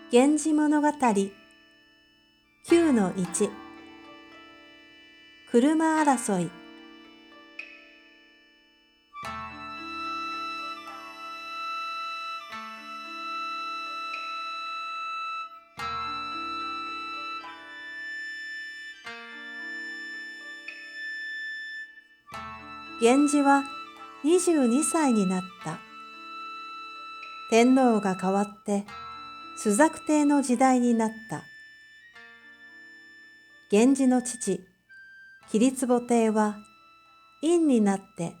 源氏物語 9-1 車争い。源氏は22歳になった。天皇が変わって朱雀帝の時代になった。源氏の父、桐壺帝は院になって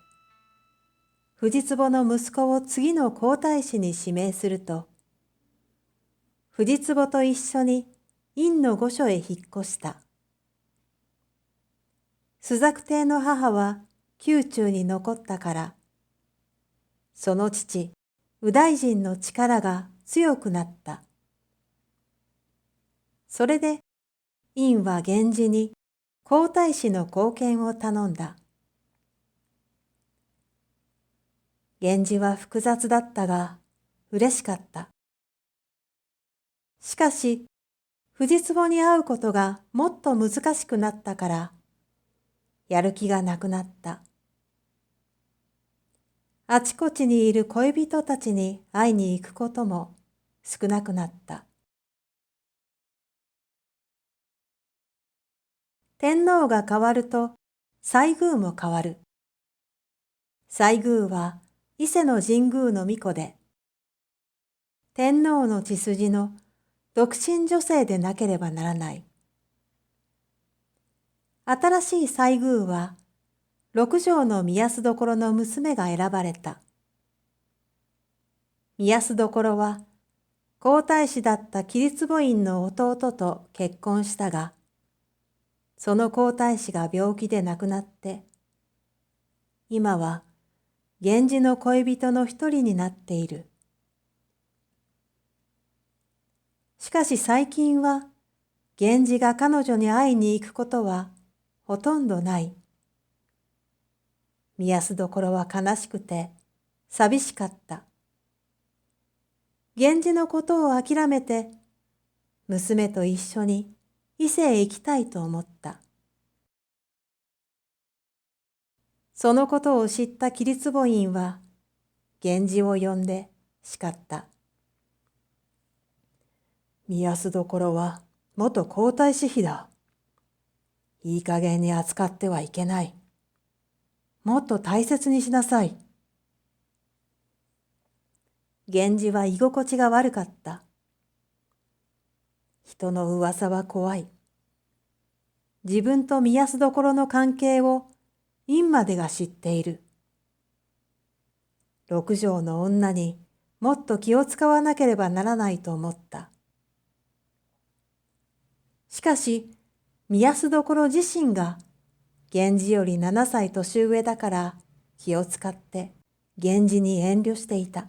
藤壺の息子を次の皇太子に指名すると、藤壺と一緒に院の御所へ引っ越した。朱雀帝の母は宮中に残ったから、その父、右大臣の力が強くなった。それで、院は源氏に皇太子の後見を頼んだ。源氏は複雑だったが、嬉しかった。しかし、藤壺に会うことがもっと難しくなったから、やる気がなくなった。あちこちにいる恋人たちに会いに行くことも少なくなった。天皇が変わると西宮も変わる。西宮は伊勢の神宮の巫女で、天皇の血筋の独身女性でなければならない。新しい西宮は六条の宮須所の娘が選ばれた。宮須所は皇太子だった桐壺院の弟と結婚したが、その皇太子が病気で亡くなって、今は源氏の恋人の一人になっている。しかし最近は、源氏が彼女に会いに行くことはほとんどない。宮須所は悲しくて寂しかった。源氏のことを諦めて、娘と一緒に伊勢へ行きたいと思った。そのことを知った桐壺院は、源氏を呼んで叱った。宮須所は元皇太子妃だ。いい加減に扱ってはいけない。もっと大切にしなさい。源氏は居心地が悪かった。人の噂は怖い。自分と宮須所の関係を院までが知っている。六条の女にもっと気を使わなければならないと思った。しかし、宮須所自身が源氏より7歳年上だから気を使って源氏に遠慮していた。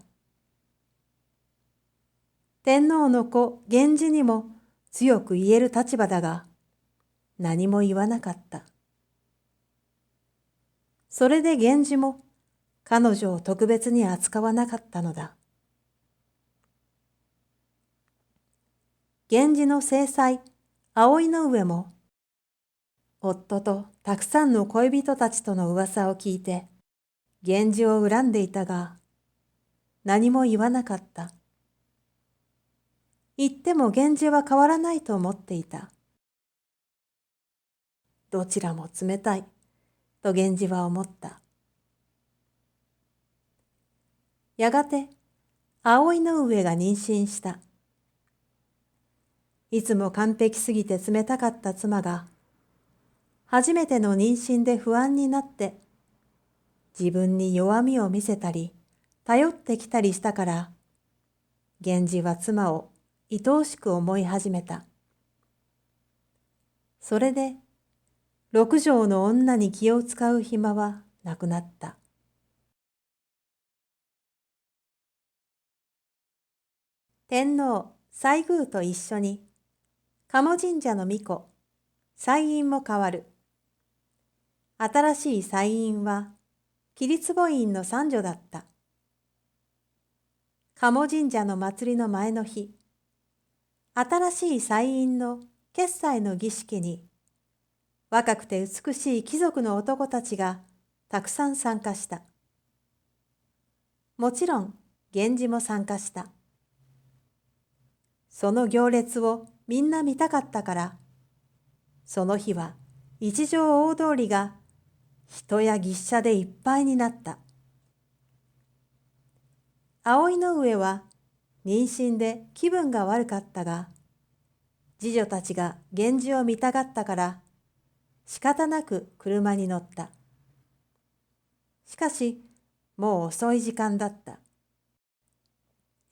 天皇の子源氏にも強く言える立場だが、何も言わなかった。それで源氏も彼女を特別に扱わなかったのだ。源氏の正妻、葵の上も、夫とたくさんの恋人たちとの噂を聞いて、源氏を恨んでいたが、何も言わなかった。言っても源氏は変わらないと思っていた。どちらも冷たい、と源氏は思った。やがて、葵の上が妊娠した。いつも完璧すぎて冷たかった妻が、初めての妊娠で不安になって、自分に弱みを見せたり、頼ってきたりしたから、源氏は妻を愛おしく思い始めた。それで、六条の女に気を使う暇はなくなった。天皇、西宮と一緒に、鴨神社の巫女、西院も変わる。新しい西院は、桐壺院の三女だった。鴨神社の祭りの前の日、新しい祭院の決済の儀式に、若くて美しい貴族の男たちがたくさん参加した。もちろん、源氏も参加した。その行列をみんな見たかったから、その日は一条大通りが人や牛車でいっぱいになった。葵の上は妊娠で気分が悪かったが、次女たちが源氏を見たがったから仕方なく車に乗った。しかしもう遅い時間だった。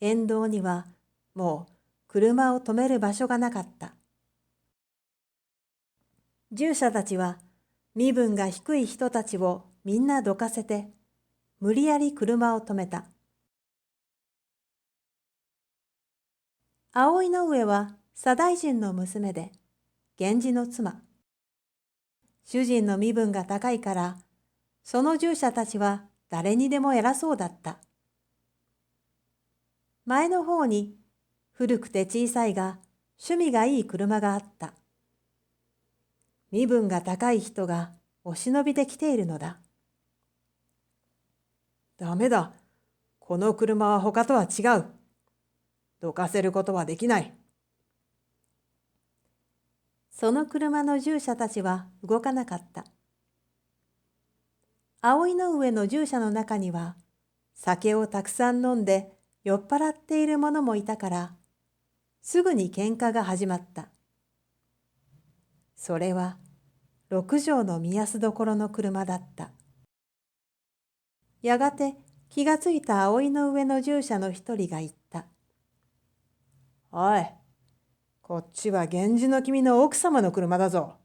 沿道にはもう車を止める場所がなかった。従者たちは身分が低い人たちをみんなどかせて無理やり車を止めた。葵の上は左大臣の娘で源氏の妻。主人の身分が高いからその従者たちは誰にでも偉そうだった。前の方に古くて小さいが趣味がいい車があった。身分が高い人がお忍びで来ているのだ。ダメだ。この車は他とは違う。どかせることはできない。その車の従者たちは動かなかった。葵の上の従者の中には酒をたくさん飲んで酔っ払っている者もいたから、すぐに喧嘩が始まった。それは六条の見やすどころの車だった。やがて気がついた葵の上の従者の一人が言った。おい、こっちは源氏の君の奥様の車だぞ。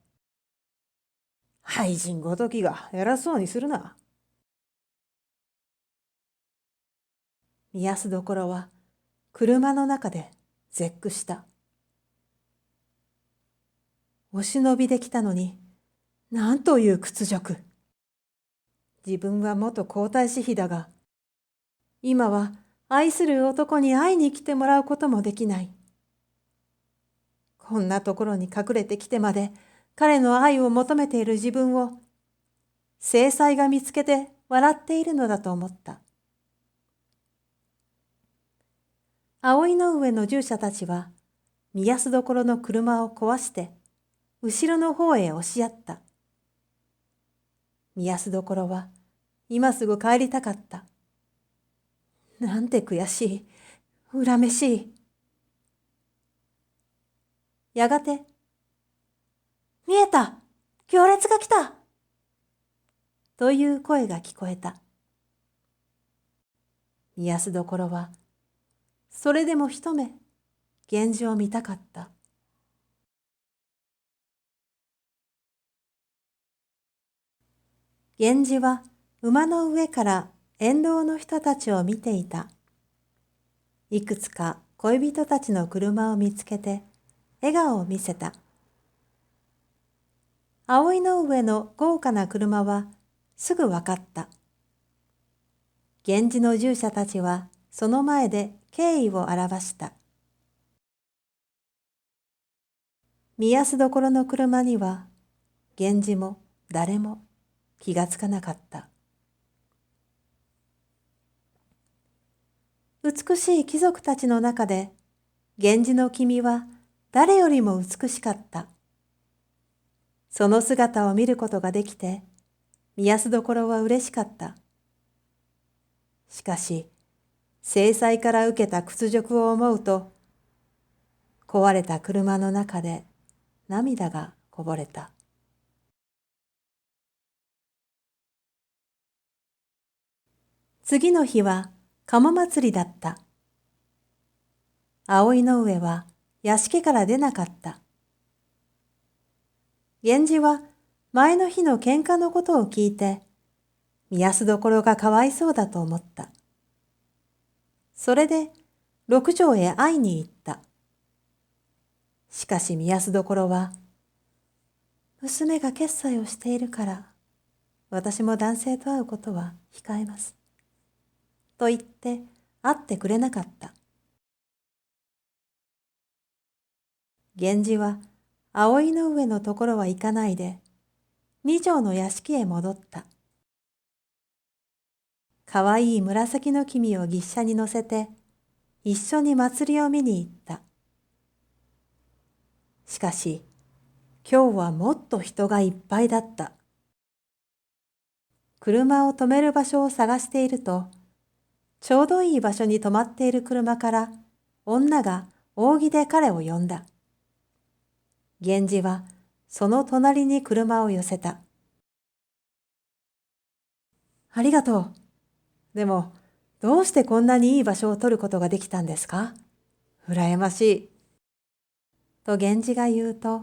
廃人ごときが偉そうにするな。見やすどころは車の中で絶句した。お忍びできたのに、なんという屈辱。自分は元皇太子妃だが、今は愛する男に会いに来てもらうこともできない。こんなところに隠れてきてまで彼の愛を求めている自分を、正妻が見つけて笑っているのだと思った。葵の上の従者たちは、見やすどころの車を壊して、後ろの方へ押しやった。見やすどころは、今すぐ帰りたかった。なんて悔しい、恨めしい。やがて、見えた、行列が来たという声が聞こえた。見やすどころは、それでも一目、源氏を見たかった。源氏は馬の上から沿道の人たちを見ていた。いくつか恋人たちの車を見つけて笑顔を見せた。葵の上の豪華な車はすぐわかった。源氏の従者たちはその前で敬意を表した。見やすどころの車には源氏も誰も気がつかなかった。美しい貴族たちの中で源氏の君は誰よりも美しかった。その姿を見ることができて、見やすどころは嬉しかった。しかし、正妻から受けた屈辱を思うと、壊れた車の中で涙がこぼれた。次の日は鴨祭りだった。葵の上は屋敷から出なかった。源氏は前の日の喧嘩のことを聞いて、見やすどころがかわいそうだと思った。それで六条へ会いに行った。しかし見やすどころは、娘が決裁をしているから、私も男性と会うことは控えます。と言って会ってくれなかった。源氏は葵の上のところは行かないで、二条の屋敷へ戻った。かわいい紫の君を牛車に乗せて、一緒に祭りを見に行った。しかし、今日はもっと人がいっぱいだった。車を止める場所を探していると、ちょうどいい場所に止まっている車から女が扇で彼を呼んだ。源氏はその隣に車を寄せた。ありがとう。でも、どうしてこんなにいい場所を取ることができたんですか？羨ましい。と源氏が言うと、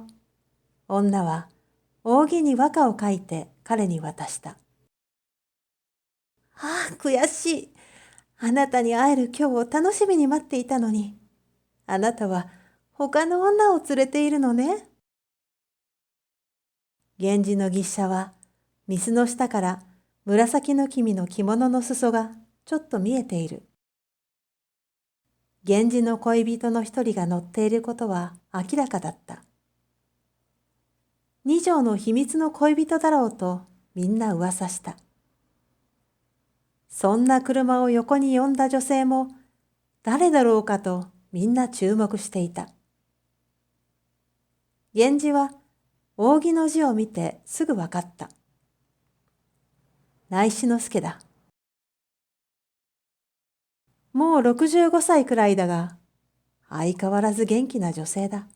女は扇に和歌を書いて彼に渡した。ああ、悔しい。あなたに会える今日を楽しみに待っていたのに。あなたは他の女を連れているのね。源氏の牛車は、水の下から紫の君の着物の裾がちょっと見えている。源氏の恋人の一人が乗っていることは明らかだった。二条の秘密の恋人だろうとみんな噂した。そんな車を横に呼んだ女性も誰だろうかとみんな注目していた。源氏は扇の字を見てすぐわかった。内志之助だ。もう65歳くらいだが、相変わらず元気な女性だ。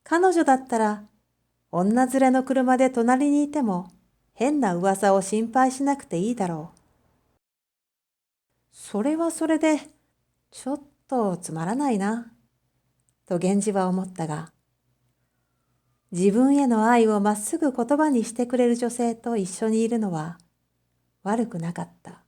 彼女だったら、女連れの車で隣にいても、変な噂を心配しなくていいだろう。それはそれで、ちょっとつまらないな、と源氏は思ったが、自分への愛をまっすぐ言葉にしてくれる女性と一緒にいるのは悪くなかった。